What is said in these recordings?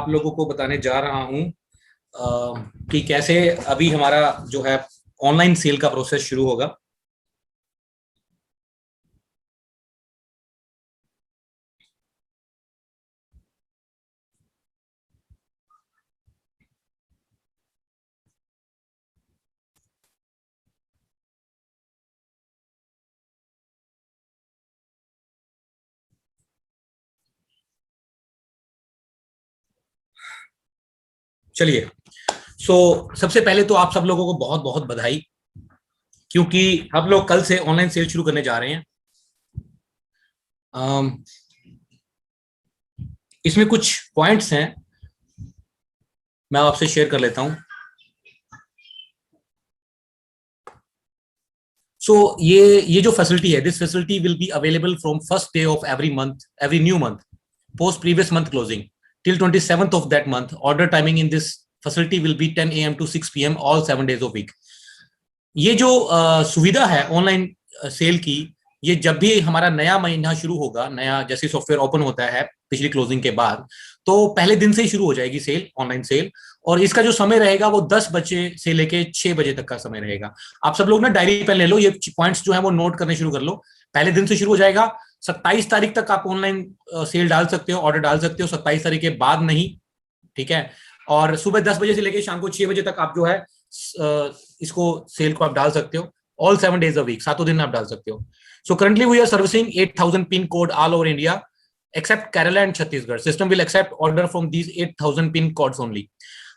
आप लोगों को बताने जा रहा हूं कि कैसे अभी हमारा जो है ऑनलाइन सेल का प्रोसेस शुरू होगा। चलिए, सबसे पहले तो आप सब लोगों को बहुत बहुत बधाई, क्योंकि हम लोग कल से ऑनलाइन सेल शुरू करने जा रहे हैं। अम, इसमें कुछ पॉइंट्स हैं, मैं आपसे शेयर कर लेता हूं। ये जो फैसिलिटी है, this facility will be available from first day of every month, every new month post previous month closing till 27th of that month. Order timing in this facility will be 10 a.m. to 6 p.m. all 7 days of week. ये जो सुविधा है online sale की, ये जब भी हमारा नया महीना शुरू होगा, नया जैसे सॉफ्टवेयर ओपन होता है पिछली क्लोजिंग के बाद, तो पहले दिन से ही शुरू हो जाएगी सेल, ऑनलाइन सेल। और इसका जो समय रहेगा वो 10 बजे से लेके 6 बजे तक का समय रहेगा। आप सब लोग ना डायरी पेन ले लो, ये पॉइंट्स जो है वो नोट करने शुरू कर लो। पहले दिन से शुरू हो जाएगा, 27 तारीख तक आप ऑनलाइन सेल डाल सकते हो, ऑर्डर डाल सकते हो, 27 तारीख के बाद नहीं, ठीक है। और सुबह 10 बजे से लेकर शाम को 6 बजे तक आप जो है इसको सेल को आप डाल सकते हो, ऑल 7 days a week, 7 दिन आप डाल सकते हो। So currently we are servicing 8000 pin code all over India except Kerala and Chhattisgarh. System will accept order from these 8000 pin codes only.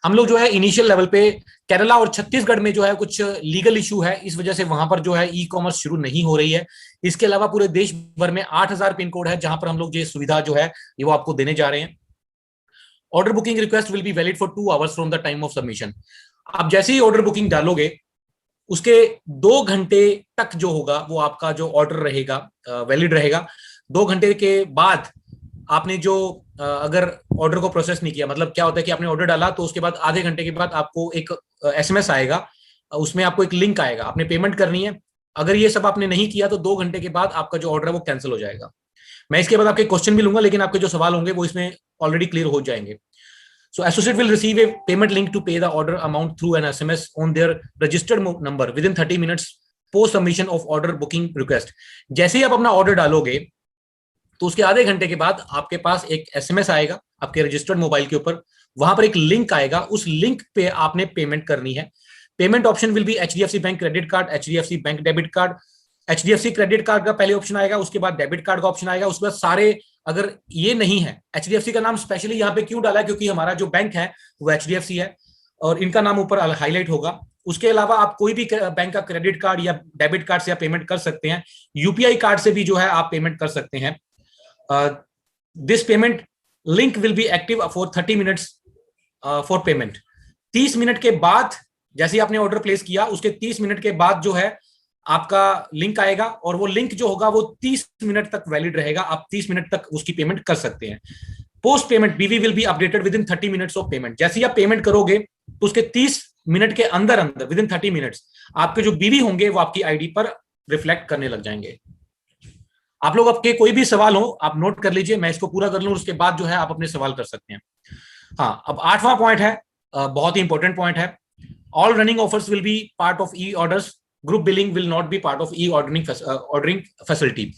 हम लोग जो है इनिशियल लेवल पे केरला और छत्तीसगढ़ में जो है कुछ लीगल इशू है, इस वजह से वहां पर जो है ई कॉमर्स शुरू नहीं हो रही है। इसके अलावा पूरे देश भर में 8000 पिन कोड है जहां पर हम लोग ये सुविधा जो है ये वो आपको देने जा रहे हैं। Order booking request will be valid for 2 hours from the time of submission. आप जैसे ही ऑर्डर बुकिंग डालोगे उसके 2 घंटे तक जो होगा वो आपका जो ऑर्डर रहेगा वैलिड रहेगा। 2 घंटे के बाद आपने जो अगर ऑर्डर को प्रोसेस नहीं किया, मतलब क्या होता है कि आपने ऑर्डर डाला तो उसके बाद आधे घंटे के बाद आपको एक एसएमएस आएगा, उसमें आपको एक लिंक आएगा, आपने पेमेंट करनी है। अगर ये सब आपने नहीं किया तो 2 घंटे के बाद आपका जो ऑर्डर है वो कैंसिल हो जाएगा। मैं इसके बाद आपके क्वेश्चन भी लूंगा, लेकिन आपके जो सवाल होंगे वो इसमें ऑलरेडी क्लियर हो जाएंगे। So associate will receive a payment link to pay the order amount through an SMS on their registered number within 30 minutes post submission of order booking request. जैसे ही आप अपना ऑर्डर डालोगे तो उसके आधे घंटे के बाद आपके पास एक एसएमएस आएगा आपके रजिस्टर्ड मोबाइल के ऊपर, वहां पर एक लिंक आएगा, उस लिंक पे आपने पेमेंट करनी है। Payment option will be HDFC bank credit card, HDFC bank debit card. HDFC credit card का पहले ऑप्शन आएगा, उसके बाद डेबिट कार्ड का ऑप्शन आएगा, उसके बाद सारे, अगर ये नहीं है, एचडीएफसी का नाम स्पेशली यहाँ पे क्यों डाला है, क्योंकि हमारा जो बैंक है वो एचडीएफसी है और इनका नाम ऊपर हाईलाइट होगा। उसके अलावा आप कोई भी बैंक का क्रेडिट कार्ड या डेबिट कार्ड से आप पेमेंट कर सकते हैं, यूपीआई कार्ड से भी जो है आप पेमेंट कर सकते हैं। This payment link will be active for 30 minutes for payment. 30 minute के बाद, जैसे आपने ऑर्डर प्लेस किया उसके 30 मिनट के बाद जो है आपका लिंक आएगा और वो लिंक जो होगा वो 30 मिनट तक वैलिड रहेगा, आप 30 मिनट तक उसकी पेमेंट कर सकते हैं। पोस्ट पेमेंट बीवी will be updated within 30 minutes of payment. जैसे ही आप पेमेंट करोगे तो उसके 30 मिनट के अंदर अंदर विद इन 30 मिनट्स आपके जो बीवी होंगे वो आपकी आईडी पर रिफ्लेक्ट करने लग जाएंगे। आप लोग आपके कोई भी सवाल हो आप नोट कर लीजिए, मैं इसको पूरा कर लूं, उसके बाद जो है आप अपने सवाल कर सकते हैं। हाँ, अब 8वां पॉइंट है, बहुत ही इंपॉर्टेंट पॉइंट है। All running offers will be part of E orders, group billing will not be part of E ordering facility.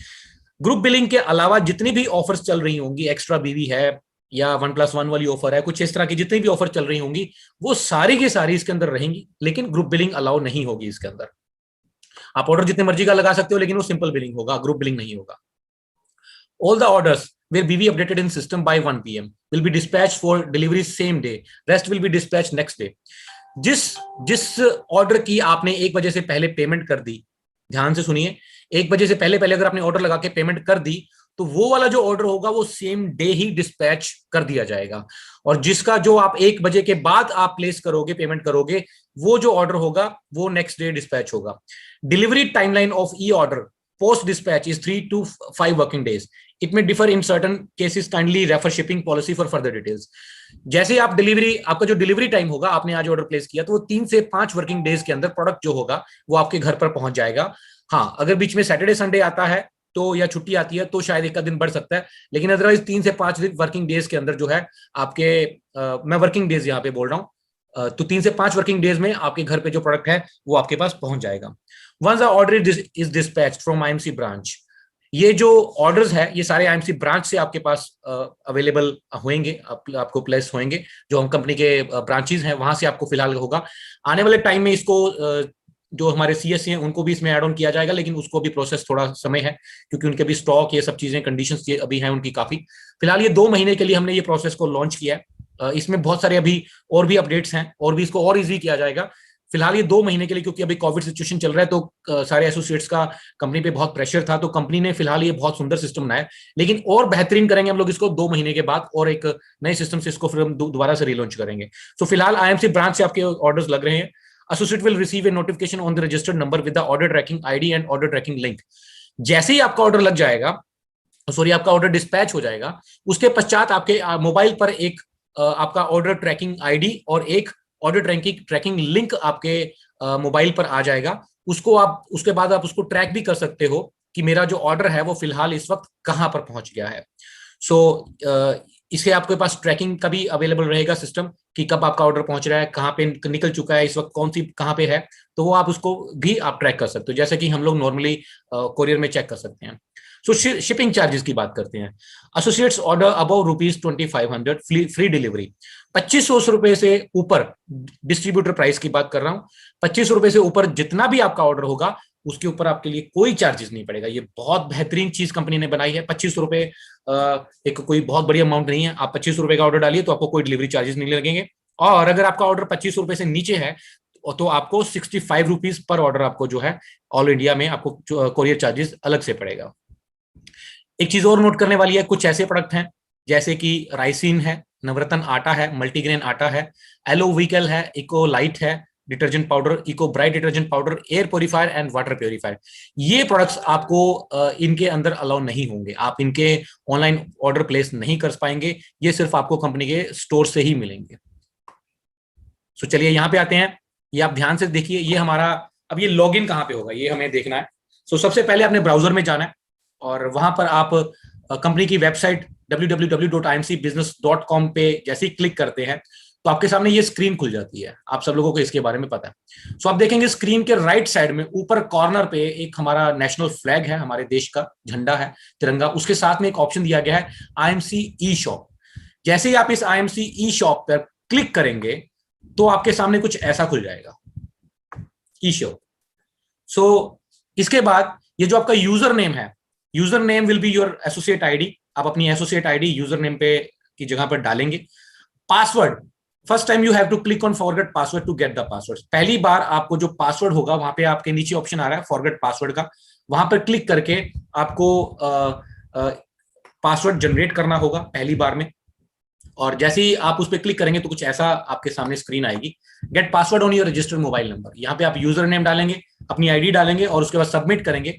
Group billing के अलावा जितनी भी ऑफर्स चल रही होंगी, एक्स्ट्रा बीवी है या 1+1 वाली ऑफर है, कुछ इस तरह की जितनी भी ऑफर चल रही होंगी वो सारी की सारी इसके अंदर रहेंगी, लेकिन ग्रुप बिलिंग अलाउ नहीं होगी इसके अंदर। आप ऑर्डर जितने मर्जी का लगा सकते हो लेकिन वो सिंपल बिलिंग होगा, ग्रुप बिलिंग नहीं होगा। All the orders where BV updated in system by 1 p.m. will be dispatched for delivery same day. Rest will be dispatched next day. जिस ऑर्डर की आपने 1 बजे से पहले पेमेंट कर दी, ध्यान से सुनिए, 1 बजे से पहले अगर आपने ऑर्डर लगा के पेमेंट कर दी तो वो वाला जो ऑर्डर होगा वो सेम डे ही डिस्पैच कर दिया जाएगा। और जिसका जो आप 1 बजे के बाद आप प्लेस करोगे, पेमेंट करोगे, वो जो ऑर्डर होगा वो नेक्स्ट डे डिस्पैच होगा। Delivery timeline of E order post dispatch is 3 to 5 working days. It may differ in certain cases. Kindly refer shipping policy for further details. जैसे आप डिलीवरी, आपका जो डिलीवरी टाइम होगा, आपने आज ऑर्डर प्लेस किया तो वो 3 से 5 वर्किंग डेज के अंदर प्रोडक्ट जो होगा वो आपके घर पर पहुंच जाएगा। हाँ, अगर बीच में सैटरडे संडे आता है तो या छुट्टी आती है तो शायद एक दिन बढ़ सकता है, लेकिन अदरवाइज 3 से 5 वर्किंग डेज के अंदर जो है आपके मैं वर्किंग डेज यहाँ पे बोल रहा हूँ, तो 3 से 5 वर्किंग डेज में आपके घर पे जो प्रोडक्ट है वो आपके पास पहुंच जाएगा। Once the order is dispatched from IMC branch, ये जो ऑर्डर्स है ये सारे आईएमसी ब्रांच से आपके पास अवेलेबल होंगे, आपको प्लेस होंगे, जो हम कंपनी के ब्रांचेस हैं वहां से आपको फिलहाल होगा। आने वाले टाइम में इसको जो हमारे सीएससी हैं उनको भी इसमें ऐड ऑन किया जाएगा, लेकिन उसको भी प्रोसेस थोड़ा समय है, क्योंकि उनके भी स्टॉक ये सब चीजें कंडीशंस ये अभी हैं उनकी काफी। फिलहाल ये 2 महीने के लिए हमने ये प्रोसेस को लॉन्च किया है। इसमें बहुत सारे अभी और भी अपडेट्स हैं और भी इसको और इजी किया जाएगा। फिलहाल ये 2 महीने के लिए, क्योंकि अभी कोविड सिचुएशन चल रहा है तो सारे एसोसिएट्स का कंपनी पे बहुत प्रेशर था, तो कंपनी ने फिलहाल ये बहुत सुंदर सिस्टम बनाया, लेकिन और बेहतरीन करेंगे हम लोग इसको 2 महीने के बाद, और एक नए सिस्टम से इसको फिर हम दोबारा से रिलॉन्च करेंगे। तो फिलहाल आईएमसी ब्रांच से आपके ऑर्डर्स लग रहे हैं। Associate will receive A notification on the registered number with the order tracking ID and order tracking link. जैसे ही आपका ऑर्डर लग जाएगा, सॉरी आपका ऑर्डर डिस्पैच हो जाएगा, उसके पश्चात आपके मोबाइल पर एक आपका ऑर्डर ट्रैकिंग आईडी और एक ऑर्डर ट्रैकिंग लिंक आपके मोबाइल पर आ जाएगा। उसको आप उसके बाद आप उसको ट्रैक भी कर सकते हो कि मेरा जो ऑर्डर है वो फिलहाल इस वक्त कहां पर पहुंच गया है। सो इसके आपके पास ट्रैकिंग का भी अवेलेबल रहेगा सिस्टम कि कब आपका ऑर्डर पहुंच रहा है, कहां पे निकल चुका है, इस वक्त कौन सी कहां पे है, तो वो आप उसको भी आप ट्रैक कर सकते हो, जैसे कि हम लोग नॉर्मली कोरियर में चेक कर सकते हैं। सो शिपिंग चार्जेस की बात करते हैं। Associates order above ₹2500 free delivery. 2500 रुपए से ऊपर, डिस्ट्रीब्यूटर प्राइस की बात कर रहा हूं, 2500 रुपए से ऊपर जितना भी आपका ऑर्डर होगा उसके ऊपर आपके लिए कोई चार्जेस नहीं पड़ेगा। ये बहुत बेहतरीन चीज कंपनी ने बनाई है। 2500 रुपए एक कोई बहुत बड़ी अमाउंट नहीं है। आप 2500 रुपए का ऑर्डर डालिए तो आपको कोई डिलीवरी चार्जेस नहीं लगेंगे, और अगर आपका ऑर्डर 2500 रुपए से नीचे है तो आपको 65 रुपीज पर ऑर्डर आपको जो है ऑल इंडिया में आपको कोरियर चार्जेस अलग से पड़ेगा। एक चीज और नोट करने वाली है, कुछ ऐसे प्रोडक्ट हैं जैसे कि राइसिन है, नवरत्न आटा है, मल्टीग्रेन आटा है, एलो व्हीकल है, इको लाइट है, detergent powder, eco bright detergent powder, air purifier and water purifier. ये प्रोडक्ट्स आपको इनके अंदर अलाउ नहीं होंगे, आप इनके ऑनलाइन ऑर्डर प्लेस नहीं कर पाएंगे, ये सिर्फ आपको कंपनी के स्टोर से ही मिलेंगे। सो चलिए यहाँ पे आते हैं, ये आप ध्यान से देखिए, ये हमारा अब ये लॉगिन कहाँ पे होगा ये हमें देखना है। सो सबसे पहले आपने ब्राउजर में जाना है और वहां पर आप कंपनी की वेबसाइट www.imcbusiness.com पे जैसे ही क्लिक करते हैं तो आपके सामने ये स्क्रीन खुल जाती है। आप सब लोगों को इसके बारे में पता है। सो आप देखेंगे स्क्रीन के राइट साइड में ऊपर कॉर्नर पे एक हमारा नेशनल फ्लैग है, हमारे देश का झंडा है, तिरंगा, उसके साथ में एक ऑप्शन दिया गया है आईएमसी ई शॉप। जैसे ही आप इस आईएमसी ई शॉप पर क्लिक करेंगे तो आपके सामने कुछ ऐसा खुल जाएगा, ई शॉप। सो इसके बाद ये जो आपका यूजर नेम है, user name will be your associate ID. आप अपनी एसोसिएट आईडी यूजर नेम पे की जगह पर डालेंगे। Password, first time you have to click on forget password to get the password. पहली बार आपको जो पासवर्ड होगा वहां पे आपके नीचे ऑप्शन आ रहा है फॉरगेट पासवर्ड का, वहां पर क्लिक करके आपको पासवर्ड जनरेट करना होगा पहली बार में। और जैसे ही आप उस पर क्लिक करेंगे तो कुछ ऐसा आपके सामने स्क्रीन आएगी, gate password on your registered mobile number. यहाँ पे आप यूजर नेम डालेंगे, अपनी आईडी डालेंगे और उसके बाद सबमिट करेंगे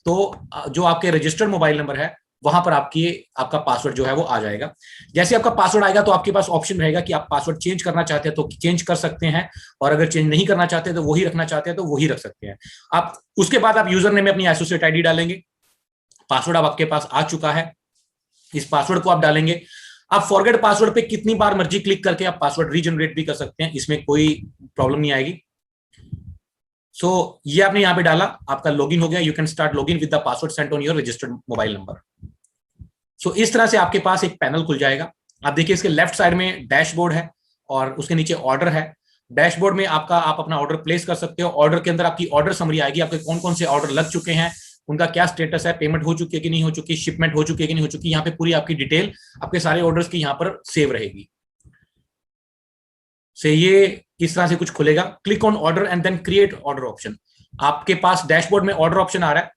तो जो आपके रजिस्टर्ड मोबाइल नंबर है वहां पर आपका पासवर्ड जो है वो आ जाएगा। जैसे आपका पासवर्ड आएगा तो आपके पास ऑप्शन रहेगा कि आप पासवर्ड चेंज करना चाहते हैं तो चेंज कर सकते हैं, और अगर चेंज नहीं करना चाहते तो वही रखना चाहते हैं तो वही रख सकते हैं आप। उसके बाद आप यूजर नेम में अपनी एसोसिएट आईडी डालेंगे, पासवर्ड अब आपके पास आ चुका है, इस पासवर्ड को आप डालेंगे। आप फॉरगेट पासवर्ड पे कितनी बार मर्जी क्लिक करके आप पासवर्ड रीजनरेट भी कर सकते हैं, इसमें कोई प्रॉब्लम नहीं आएगी। सो ये आपने यहां पे डाला, आपका लॉगिन हो गया। You can start login with the password sent on your registered mobile number. So इस तरह से आपके पास एक पैनल खुल जाएगा। आप देखिए इसके लेफ्ट साइड में डैशबोर्ड है और उसके नीचे ऑर्डर है। डैशबोर्ड में आप अपना ऑर्डर प्लेस कर सकते हो। ऑर्डर के अंदर आपकी ऑर्डर समरी आएगी, आपके कौन कौन से ऑर्डर लग चुके हैं, उनका क्या स्टेटस है, पेमेंट हो चुकी है कि नहीं हो चुकी, शिपमेंट हो चुकी है कि नहीं हो चुकी। यहाँ पे पूरी आपकी डिटेल आपके सारे ऑर्डर्स की यहाँ पर सेव रहेगी। से ये इस तरह से कुछ खुलेगा। Click on order and then create order option. आपके पास डैशबोर्ड में ऑर्डर ऑप्शन आ रहा है,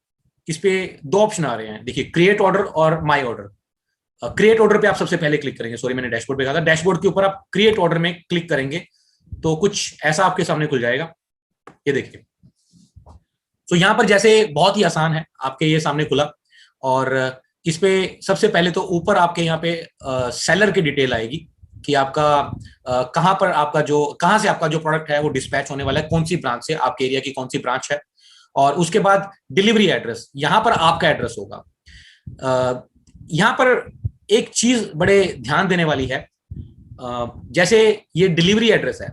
इस पे 2 ऑप्शन आ रहे हैं, देखिए क्रिएट ऑर्डर और माई ऑर्डर। क्रिएट ऑर्डर पे आप सबसे पहले क्लिक करेंगे, सॉरी मैंने डैशबोर्ड पे कहा था, डैशबोर्ड के ऊपर आप क्रिएट ऑर्डर में क्लिक करेंगे तो कुछ ऐसा आपके सामने खुल जाएगा, ये देखिए। तो यहाँ पर जैसे बहुत ही आसान है, आपके ये सामने खुला और इस पे सबसे पहले तो ऊपर आपके यहाँ पे सेलर की डिटेल आएगी कि आपका कहाँ पर आपका कहाँ से आपका जो प्रोडक्ट है वो डिस्पैच होने वाला है, कौन सी ब्रांच से, आपके एरिया की कौन सी ब्रांच है। और उसके बाद डिलीवरी एड्रेस, यहां पर आपका एड्रेस होगा। यहां पर एक चीज बड़े ध्यान देने वाली है, जैसे ये डिलीवरी एड्रेस है,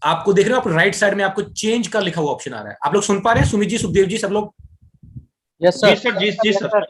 आपको देख रहे हो, आप राइट साइड में आपको चेंज का लिखा हुआ ऑप्शन आ रहा है। आप लोग सुन पा रहे हैं, सुमित जी, सुखदेव जी, सब लोग? Yes sir. जी सर, जी सर।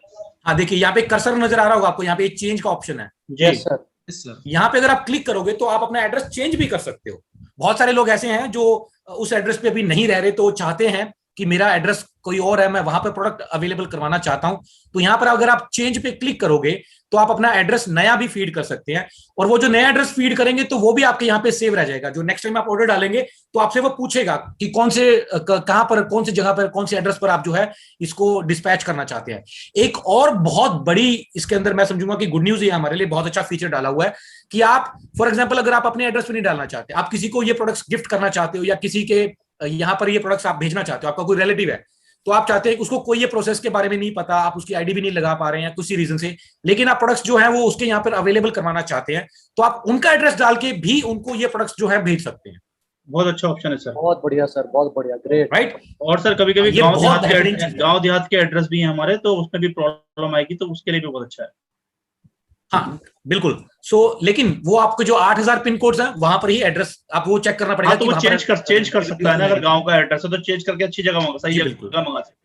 हाँ, देखिए यहाँ पे कर्सर नजर आ रहा होगा आपको, यहाँ पे चेंज का ऑप्शन है। Yes sir. यहाँ पे अगर आप क्लिक करोगे तो आप अपना एड्रेस चेंज भी कर सकते हो। बहुत सारे लोग ऐसे हैं जो उस एड्रेस पे अभी नहीं रह रहे, तो चाहते हैं कि मेरा एड्रेस कोई और है, मैं वहां पे प्रोडक्ट अवेलेबल करवाना चाहता हूं। तो यहाँ पर अगर आप चेंज पे क्लिक करोगे तो आप अपना एड्रेस नया भी फीड कर सकते हैं, और वो जो नया एड्रेस फीड करेंगे तो वो भी आपके यहाँ पे सेव रह जाएगा। जो नेक्स्ट टाइम आप ऑर्डर डालेंगे तो आपसे वो पूछेगा कि कौन से कहां पर, कौन सी जगह पर, कौन से एड्रेस पर आप जो है इसको डिस्पैच करना चाहते हैं। एक और बहुत बड़ी इसके अंदर मैं समझूंगा कि गुड न्यूज, ये हमारे लिए बहुत अच्छा फीचर डाला हुआ है कि आप फॉर एग्जाम्पल अगर आप अपने एड्रेस पर नहीं डालना चाहते, आप किसी को ये प्रोडक्ट्स गिफ्ट करना चाहते हो, या किसी के यहाँ पर ये प्रोडक्ट्स आप भेजना चाहते हो, आपका कोई रिलेटिव है, तो आप चाहते हैं उसको कोई ये प्रोसेस के बारे में नहीं पता, आप उसकी आईडी भी नहीं लगा पा रहे हैं किसी रीजन से, लेकिन आप प्रोडक्ट्स जो है वो उसके यहाँ पर अवेलेबल करवाना चाहते हैं, तो आप उनका एड्रेस डाल के भी उनको ये प्रोडक्ट्स जो है भेज सकते हैं। बहुत अच्छा ऑप्शन है सर। बहुत बढ़िया सर, बहुत बढ़िया, ग्रेट। राइट। और सर कभी कभी गांव देहात के एड्रेस भी हैं हमारे, तो उसमें भी प्रॉब्लम आएगी, तो उसके लिए भी बहुत अच्छा है। हाँ बिल्कुल। लेकिन वो आपको जो 8000 पिन कोड्स हैं वहां पर ही एड्रेस आप वो चेक करना पड़ेगा। तो वो चेंज कर सकता है ना, अगर गांव का एड्रेस है तो चेंज करके अच्छी जगह मंगा, सही जगह मंगा सकते।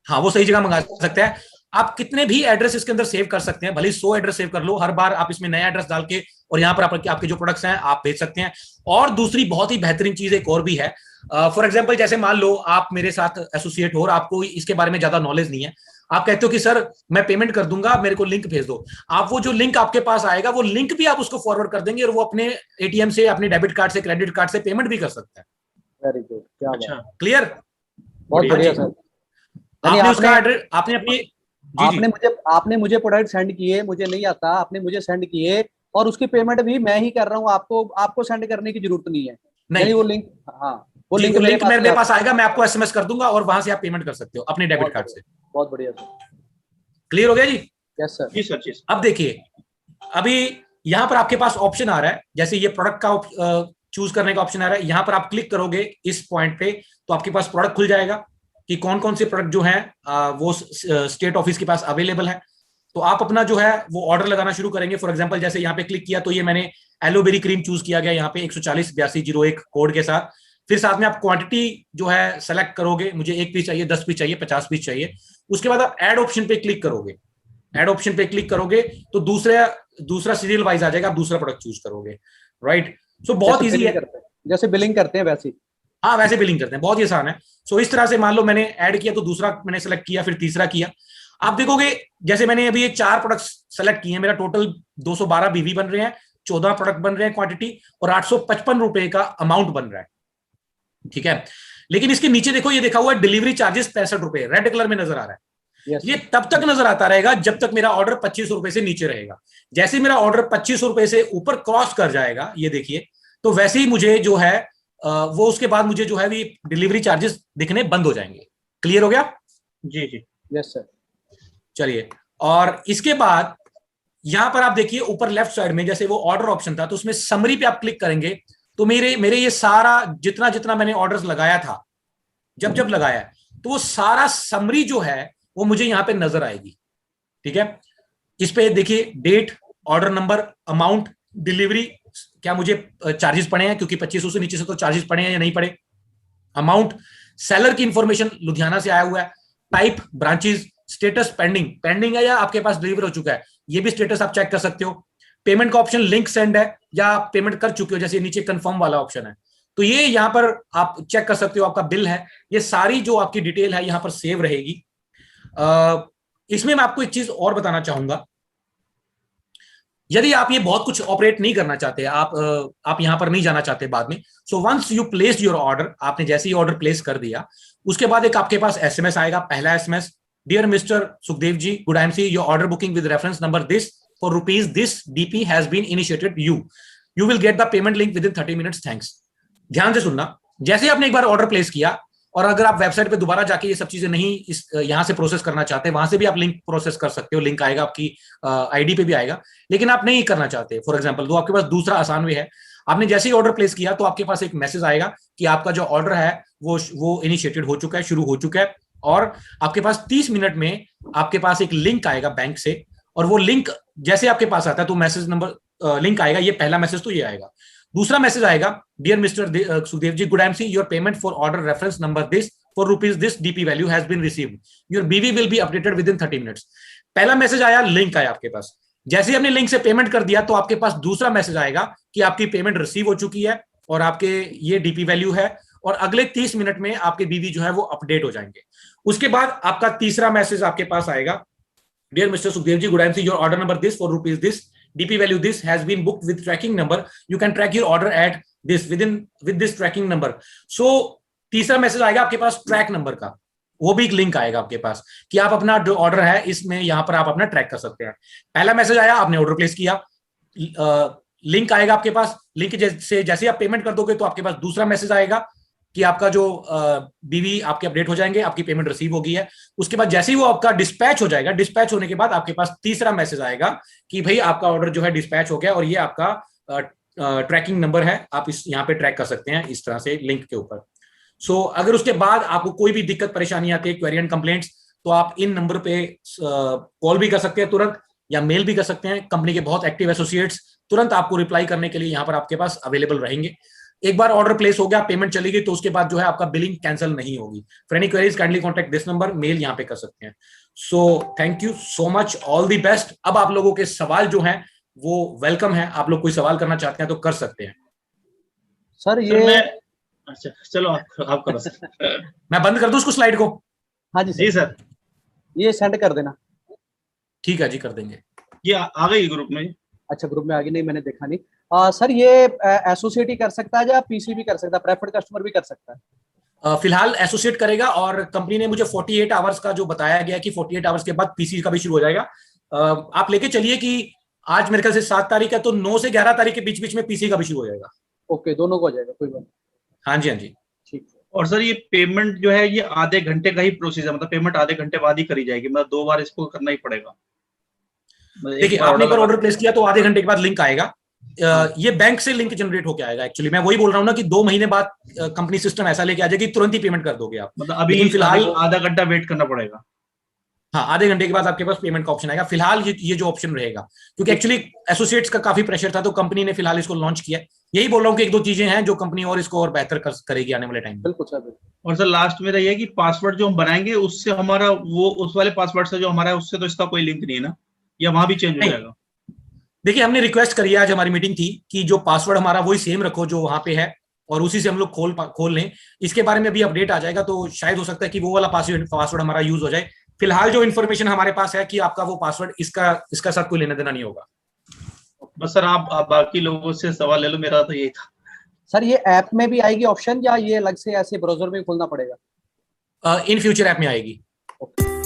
हाँ, वो सही जगह मंगा सकते हैं। आप कितने भी एड्रेस इसके अंदर सेव कर सकते हैं, भले 100 एड्रेस सेव कर लो, हर बार आप इसमें नया एड्रेस डाल के और यहाँ पर आपके जो प्रोडक्ट्स हैं आप भेज सकते हैं। और दूसरी बहुत ही बेहतरीन चीज एक और भी है, फॉर एग्जाम्पल जैसे मान लो आप मेरे साथ एसोसिएट हो और आपको इसके बारे में ज्यादा नॉलेज नहीं है, आप कहते हो कि सर मैं पेमेंट कर दूंगा, मेरे को लिंक भेज दो। आप वो जो लिंक आपके पास आएगा वो लिंक भी आप उसको फॉरवर्ड कर देंगे और वो अपने एटीएम से, अपने डेबिट कार्ड से, क्रेडिट कार्ड से पेमेंट भी कर सकता है। वेरी गुड, क्या अच्छा, क्लियर? बहुत बढ़िया सर। आपने उसका एड्रेस, आपने अपनी आपने मुझे प्रोडक्ट सेंड किए, मुझे नहीं आता, आपने मुझे सेंड किए और उसकी पेमेंट भी मैं ही कर रहा हूँ, आपको सेंड करने की जरूरत नहीं है। नहीं, वो लिंक, हाँ वो लिंक मेरे पास आएगा, मैं आपको एसएमएस कर दूंगा और वहां से आप पेमेंट कर सकते हो अपने डेबिट कार्ड से। बहुत बढ़िया सर। क्लियर हो गया जी? Yes sir. जी सर, जी। अब देखिए, अभी यहाँ पर आपके पास ऑप्शन आ रहा है, जैसे ये प्रोडक्ट का चूज करने का ऑप्शन आ रहा है, यहाँ पर आप क्लिक करोगे इस पॉइंट पे तो आपके पास प्रोडक्ट खुल जाएगा कि कौन कौन से प्रोडक्ट जो है वो स्टेट ऑफिस के पास अवेलेबल है। तो आप अपना जो है वो ऑर्डर लगाना शुरू करेंगे। फॉर एग्जांपल जैसे यहाँ पे क्लिक किया तो ये मैंने एलोवेरी क्रीम चूज किया गया यहाँ पे 1408201 कोड के साथ। फिर साथ में आप क्वांटिटी जो है सेलेक्ट करोगे, मुझे 1 पीस चाहिए, 10 पीस चाहिए, 50 पीस चाहिए। उसके बाद आप ऐड ऑप्शन पे क्लिक करोगे। ऐड ऑप्शन पे क्लिक करोगे तो दूसरा सीरियल वाइज आ जाएगा, आप दूसरा प्रोडक्ट चूज करोगे। राइट। सो बहुत ईजी है, जैसे बिलिंग करते हैं वैसे। हाँ, वैसे बिलिंग करते हैं, बहुत ही आसान है। सो इस तरह से मान लो मैंने ऐड किया तो दूसरा मैंने सेलेक्ट किया, फिर तीसरा किया। आप देखोगे जैसे मैंने अभी ये 4 प्रोडक्ट्स सेलेक्ट किए हैं, मेरा टोटल 212 बीवी बन रहे हैं, 14 प्रोडक्ट बन रहे हैं क्वांटिटी, और 855 रुपए का अमाउंट बन रहा है। ठीक है, लेकिन इसके नीचे देखो ये देखा हुआ है डिलीवरी चार्जेस 65 रुपए, रेड कलर में नजर आ रहा है। ये तब तक नजर आता रहेगा जब तक मेरा ऑर्डर 25 रुपए से नीचे रहेगा। जैसे मेरा ऑर्डर 25 रुपए से ऊपर क्रॉस कर जाएगा, ये देखिए, तो वैसे ही मुझे जो है वो उसके बाद मुझे जो है डिलीवरी चार्जेस दिखने बंद हो जाएंगे। क्लियर हो गया? जी जी, यस सर। चलिए, और इसके बाद यहां पर आप देखिए ऊपर लेफ्ट साइड में जैसे वो ऑर्डर ऑप्शन था, तो उसमें समरी पे आप क्लिक करेंगे तो मेरे ये सारा जितना मैंने ऑर्डर्स लगाया था, जब लगाया, तो वो सारा समरी जो है वो मुझे यहां पे नजर आएगी। ठीक है, इस पे देखिए date, order number, amount, delivery, क्या मुझे चार्जेस पड़े हैं, क्योंकि 2500 से नीचे से तो चार्जेस पड़े हैं या नहीं पड़े, अमाउंट, सेलर की इंफॉर्मेशन लुधियाना से आया हुआ है, टाइप, ब्रांचेस, स्टेटस पेंडिंग है या आपके पास डिलीवर हो चुका है, ये भी स्टेटस आप चेक कर सकते हो। पेमेंट का ऑप्शन लिंक सेंड है या पेमेंट कर चुके हो, जैसे नीचे कंफर्म वाला ऑप्शन है, तो ये यहां पर आप चेक कर सकते हो। आपका बिल है, ये सारी जो आपकी डिटेल है यहां पर सेव रहेगी। इसमें मैं आपको एक चीज और बताना चाहूंगा, यदि आप ये बहुत कुछ ऑपरेट नहीं करना चाहते, आप यहां पर नहीं जाना चाहते बाद में, so once you placed your order, आपने जैसे ही ऑर्डर प्लेस कर दिया उसके बाद एक आपके पास एसएमएस आएगा। पहला SMS, dear mister Sukhdev ji, good IMC, your order booking with reference number this for rupees this DP has been initiated, you will get the payment link within 30 minutes, thanks. ध्यान से सुनना, जैसे आपने एक बार ऑर्डर प्लेस किया और अगर आप वेबसाइट पे दोबारा जाके ये सब चीजें नहीं यहां से प्रोसेस करना चाहते, वहां से भी आप लिंक प्रोसेस कर सकते हो, लिंक आएगा आपकी आईडी पे भी आएगा, लेकिन आप नहीं करना चाहते फॉर एग्जांपल, तो आपके पास दूसरा आसान वे है, आपने जैसे ही ऑर्डर प्लेस किया तो आपके पास एक मैसेज आएगा कि आपका जो ऑर्डर है वो इनिशिएटेड हो चुका है, शुरू हो चुका है, और आपके पास 30 मिनट में आपके पास एक लिंक आएगा बैंक से, और वो लिंक जैसे आपके पास आता है तो मैसेज नंबर लिंक आएगा, ये पहला मैसेज तो ये आएगा। दूसरा मैसेज आएगा, dear mister Sukhdev ji, good MC, your payment for order reference number this for rupees this DP value has been received, your BV will be updated within 30 minutes. पहला message आया, लिंक आया आपके पास। जैसे ही आपने लिंक से payment कर दिया तो आपके पास दूसरा मैसेज आएगा कि आपकी पेमेंट रिसीव हो चुकी है और आपके ये डीपी वैल्यू है, और अगले 30 मिनट में आपके बीवी जो है वो अपडेट हो जाएंगे। उसके बाद आपका तीसरा मैसेज आपके पास आएगा, dear mister Sukhdev ji, good MC, your order number this for rupees this DP value this has been booked with tracking number, you can track your order at this with this tracking number. So तीसरा message आएगा आपके पास track number का, वो भी एक link आएगा आपके पास कि आप अपना जो ऑर्डर है इसमें यहां पर आप अपना ट्रैक कर सकते हैं। पहला मैसेज आया, आपने ऑर्डर प्लेस किया, लिंक आएगा आपके पास, लिंक जैसे आप पेमेंट कर दोगे तो आपके पास दूसरा मैसेज आएगा कि आपका जो बीवी आपके अपडेट हो जाएंगे, आपकी पेमेंट रिसीव हो गई है। उसके बाद जैसे ही वो आपका डिस्पैच हो जाएगा, डिस्पैच होने के बाद आपके पास तीसरा मैसेज आएगा कि भाई आपका ऑर्डर जो है डिस्पैच हो गया और ये आपका ट्रैकिंग नंबर है, आप इस यहाँ पे ट्रैक कर सकते हैं इस तरह से लिंक के ऊपर। सो अगर उसके बाद आपको कोई भी दिक्कत परेशानी आती है, क्वेरी एंड कंप्लेंट्स, तो आप इन नंबर पे कॉल भी कर सकते हैं तुरंत, या मेल भी कर सकते हैं। कंपनी के बहुत एक्टिव एसोसिएट्स तुरंत आपको रिप्लाई करने के लिए यहाँ पर आपके पास अवेलेबल रहेंगे। एक बार ऑर्डर प्लेस हो गया, पेमेंट चली गई, तो उसके बाद जो है आपका बिलिंग कैंसिल नहीं होगी। For any queries kindly contact this number, mail यहाँ पे कर सकते हैं। So thank you so much, all the best. अब आप लोगों के सवाल जो हैं वो वेलकम है, आप लोग कोई सवाल करना चाहते हैं तो कर सकते हैं। सर ये अच्छा चलो आप करो सर। मैं बंद कर दूं उसको स्लाइड को? हाँ जी सर, ये सेंड कर देना। ठीक है जी, कर देंगे। ये आ गई ग्रुप में? अच्छा, ग्रुप में आ गई, नहीं मैंने देखा नहीं। सर ये एसोसिएट ही कर सकता है या पीसी भी कर सकता है, प्रेफर्ड कस्टमर भी कर सकता है? फिलहाल एसोसिएट करेगा, और कंपनी ने मुझे 48 आवर्स का जो बताया गया कि 48 आवर्स के बाद पीसी का भी शुरू हो जाएगा। आप लेके चलिए कि आज मेरे ख्याल से 7 तारीख है, तो 9 से 11 तारीख के बीच बीच में पीसी का भी शुरू हो जाएगा। ओके, दोनों को हो जाएगा, कोई बात नहीं। हाँ जी, हाँ जी, ठीक है। और सर ये पेमेंट जो है ये आधे घंटे का ही प्रोसीजर, मतलब पेमेंट आधे घंटे बाद ही करी जाएगी, मतलब 2 बार इसको करना ही पड़ेगा? देखिए आपने एक बार ऑर्डर प्लेस किया तो आधे घंटे के बाद लिंक आएगा। ये बैंक से लिंक जनरेट होकर आएगा। एक्चुअली मैं वही बोल रहा हूँ ना कि 2 महीने बाद कंपनी सिस्टम ऐसा लेके आ जाएगी, तुरंत ही पेमेंट कर दोगे आप। मतलब अभी फिलहाल आधा घंटा वेट करना पड़ेगा? हाँ, आधे घंटे के बाद आपके पास पेमेंट का ऑप्शन आएगा। फिलहाल ये जो ऑप्शन रहेगा, क्योंकि एक्चुअली एसोसिएट्स का काफी प्रेशर था, तो कंपनी ने फिलहाल इसको लॉन्च किया। यही बोल रहा हूँ कि 1-2 चीजें हैं जो कंपनी और इसको और बेहतर करेगी आने वाले टाइम में। बिल्कुल सर। और सर लास्ट में ये है कि पासवर्ड जो हम बनाएंगे उससे हमारा वो उस वाले पासवर्ड से जो हमारा है उससे तो इसका कोई लिंक नहीं है ना, या वहां भी चेंज हो जाएगा? देखिए हमने रिक्वेस्ट करी है, आज हमारी मीटिंग थी कि जो पासवर्ड हमारा वही सेम रखो जो वहां पे है, और उसी से हम लोग खोल लें। इसके बारे में अभी अपडेट आ जाएगा, तो शायद हो सकता है कि वो वाला पासवर्ड हमारा यूज हो जाए। फिलहाल जो इन्फॉर्मेशन हमारे पास है कि आपका वो पासवर्ड इसका साथ कोई लेना देना नहीं होगा। बस सर आप बाकी लोगों से सवाल ले लो, मेरा तो यही था। सर ये ऐप में भी आएगी ऑप्शन, या ये अलग से ऐसे ब्राउजर में खोलना पड़ेगा? इन फ्यूचर ऐप में आएगी। ओके।